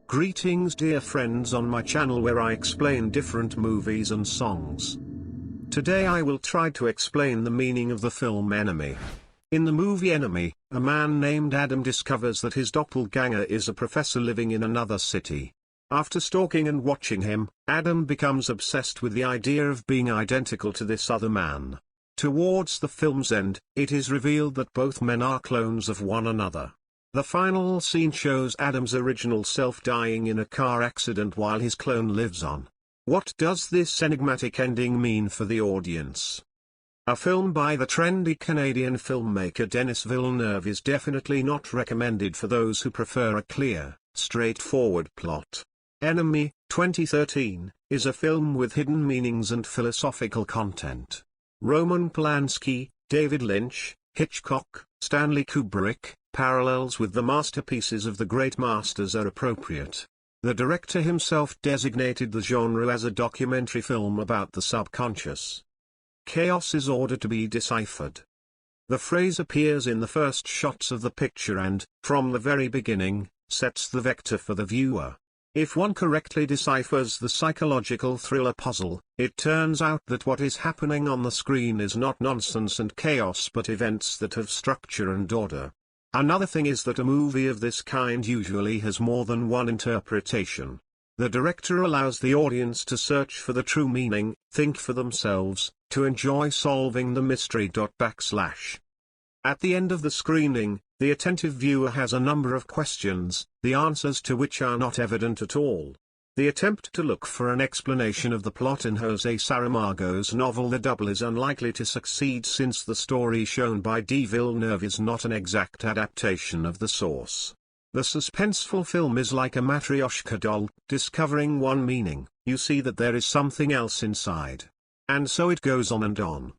Greetings dear friends on my channel where I explain different movies and songs. Today I will try to explain the meaning of the film Enemy. In the movie Enemy, a man named Adam discovers that his doppelganger is a professor living in another city. After stalking and watching him, Adam becomes obsessed with the idea of being identical to this other man. Towards the film's end, it is revealed that both men are clones of one another. The final scene shows Adam's original self dying in a car accident while his clone lives on. What does this enigmatic ending mean for the audience? A film by the trendy Canadian filmmaker Denis Villeneuve is definitely not recommended for those who prefer a clear, straightforward plot. Enemy, 2013, is a film with hidden meanings and philosophical content. Roman Polanski, David Lynch, Hitchcock, Stanley Kubrick, parallels with the masterpieces of the great masters are appropriate. The director himself designated the genre as a documentary film about the subconscious. Chaos is ordered to be deciphered. The phrase appears in the first shots of the picture and, from the very beginning, sets the vector for the viewer. If one correctly deciphers the psychological thriller puzzle, it turns out that what is happening on the screen is not nonsense and chaos but events that have structure and order. Another thing is that a movie of this kind usually has more than one interpretation. The director allows the audience to search for the true meaning, think for themselves, to enjoy solving the mystery. At the end of the screening, the attentive viewer has a number of questions, the answers to which are not evident at all. The attempt to look for an explanation of the plot in José Saramago's novel The Double is unlikely to succeed since the story shown by Denis Villeneuve is not an exact adaptation of the source. The suspenseful film is like a matryoshka doll, discovering one meaning, you see that there is something else inside. And so it goes on and on.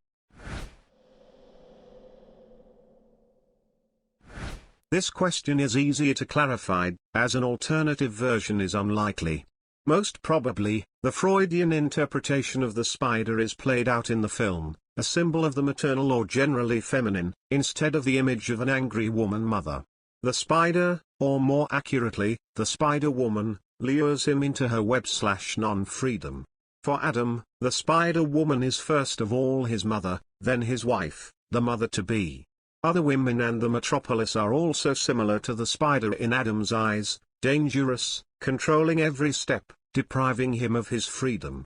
This question is easier to clarify, as an alternative version is unlikely. Most probably, the Freudian interpretation of the spider is played out in the film, a symbol of the maternal or generally feminine, instead of the image of an angry woman mother. The spider, or more accurately, the spider-woman, lures him into her web/non-freedom. For Adam, the spider-woman is first of all his mother, then his wife, the mother-to-be. Other women and the metropolis are also similar to the spider in Adam's eyes, dangerous, controlling every step, depriving him of his freedom.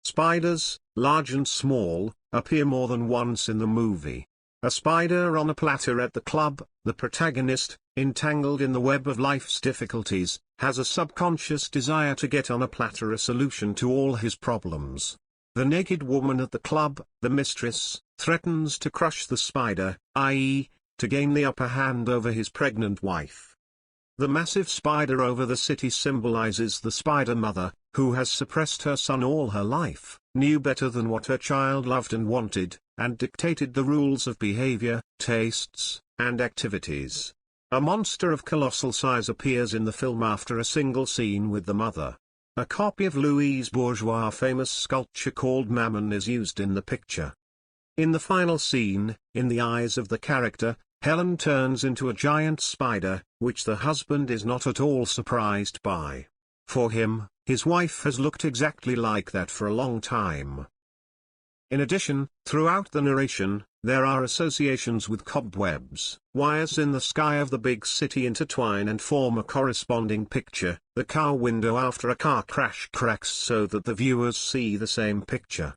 Spiders, large and small, appear more than once in the movie. A spider on a platter at the club, the protagonist, entangled in the web of life's difficulties, has a subconscious desire to get on a platter a solution to all his problems. The naked woman at the club, the mistress, threatens to crush the spider, i.e., to gain the upper hand over his pregnant wife. The massive spider over the city symbolizes the spider mother, who has suppressed her son all her life, knew better than what her child loved and wanted, and dictated the rules of behavior, tastes, and activities. A monster of colossal size appears in the film after a single scene with the mother. A copy of Louise Bourgeois' famous sculpture called Mammon is used in the picture. In the final scene, in the eyes of the character, Helen turns into a giant spider, which the husband is not at all surprised by. For him, his wife has looked exactly like that for a long time. In addition, throughout the narration, there are associations with cobwebs. Wires in the sky of the big city intertwine and form a corresponding picture. The car window after a car crash cracks so that the viewers see the same picture.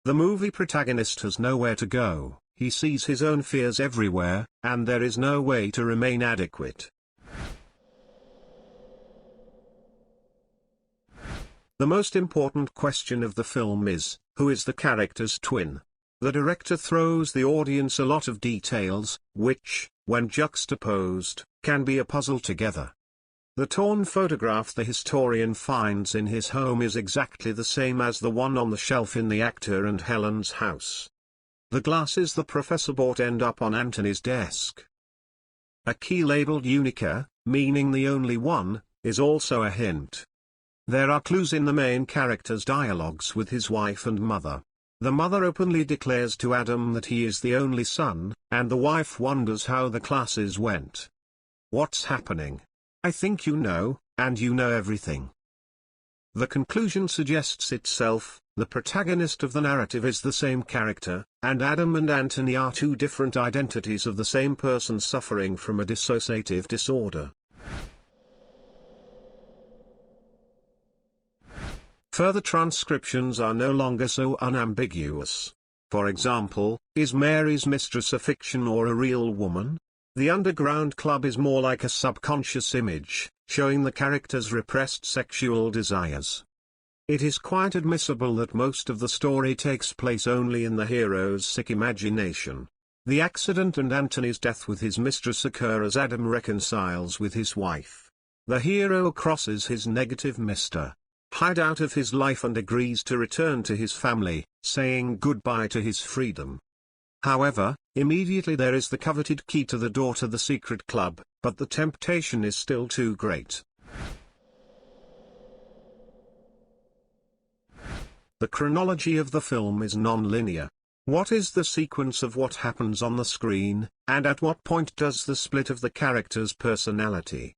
The movie protagonist has nowhere to go, he sees his own fears everywhere, and there is no way to remain adequate. The most important question of the film is, who is the character's twin? The director throws the audience a lot of details, which, when juxtaposed, can be a puzzle together. The torn photograph the historian finds in his home is exactly the same as the one on the shelf in the actor and Helen's house. The glasses the professor bought end up on Anthony's desk. A key labeled Unica, meaning the only one, is also a hint. There are clues in the main character's dialogues with his wife and mother. The mother openly declares to Adam that he is the only son, and the wife wonders how the classes went. What's happening? I think you know, and you know everything. The conclusion suggests itself. The protagonist of the narrative is the same character, and Adam and Anthony are two different identities of the same person suffering from a dissociative disorder. Further transcriptions are no longer so unambiguous. For example, is Mary's mistress a fiction or a real woman? The underground club is more like a subconscious image, showing the character's repressed sexual desires. It is quite admissible that most of the story takes place only in the hero's sick imagination. The accident and Anthony's death with his mistress occur as Adam reconciles with his wife. The hero crosses his negative Mr. Hyde out of his life and agrees to return to his family, saying goodbye to his freedom. However, immediately there is the coveted key to the door to the secret club, but the temptation is still too great. The chronology of the film is non-linear. What is the sequence of what happens on the screen, and at what point does the split of the character's personality?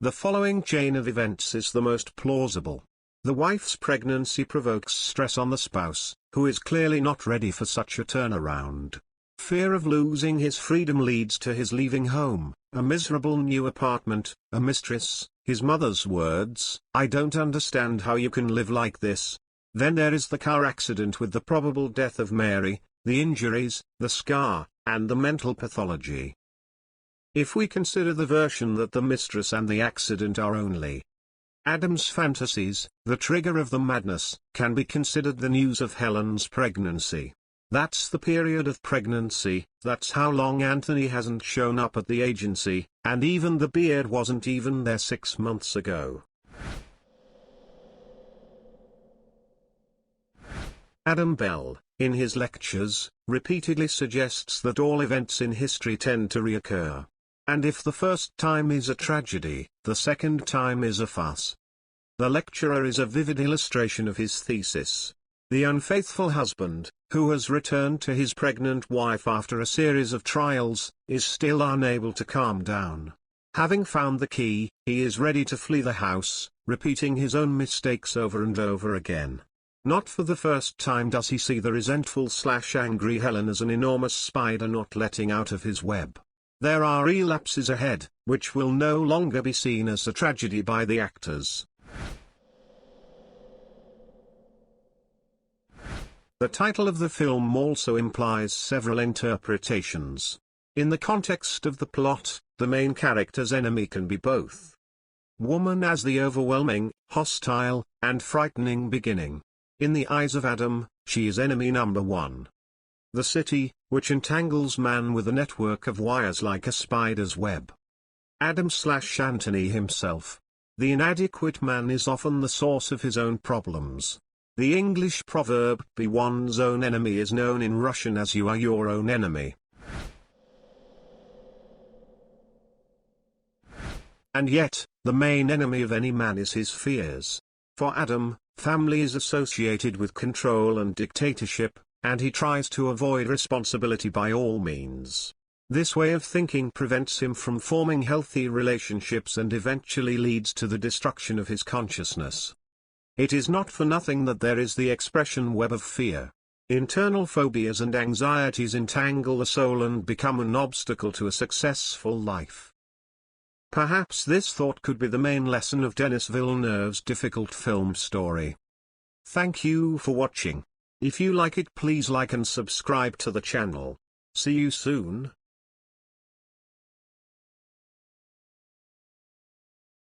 The following chain of events is the most plausible. The wife's pregnancy provokes stress on the spouse, who is clearly not ready for such a turnaround. Fear of losing his freedom leads to his leaving home, a miserable new apartment, a mistress, his mother's words, "I don't understand how you can live like this." Then there is the car accident with the probable death of Mary, the injuries, the scar, and the mental pathology. If we consider the version that the mistress and the accident are only Adam's fantasies, the trigger of the madness can be considered the news of Helen's pregnancy. That's the period of pregnancy, that's how long Anthony hasn't shown up at the agency, and even the beard wasn't even there 6 months ago. Adam Bell, in his lectures, repeatedly suggests that all events in history tend to reoccur. And if the first time is a tragedy, the second time is a farce. The lecturer is a vivid illustration of his thesis. The unfaithful husband, who has returned to his pregnant wife after a series of trials, is still unable to calm down. Having found the key, he is ready to flee the house, repeating his own mistakes over and over again. Not for the first time does he see the resentful/angry Helen as an enormous spider not letting out of his web. There are relapses ahead, which will no longer be seen as a tragedy by the actors. The title of the film also implies several interpretations. In the context of the plot, the main character's enemy can be both woman as the overwhelming, hostile, and frightening beginning. In the eyes of Adam, she is enemy number one. The city, which entangles man with a network of wires like a spider's web. Adam/Anthony himself. The inadequate man is often the source of his own problems. The English proverb, "Be one's own enemy," is known in Russian as "you are your own enemy." And yet, the main enemy of any man is his fears. For Adam, family is associated with control and dictatorship, and he tries to avoid responsibility by all means. This way of thinking prevents him from forming healthy relationships and eventually leads to the destruction of his consciousness. It is not for nothing that there is the expression web of fear. Internal phobias and anxieties entangle the soul and become an obstacle to a successful life. Perhaps this thought could be the main lesson of Denis Villeneuve's difficult film story. Thank you for watching. If you like it, please like and subscribe to the channel. See you soon.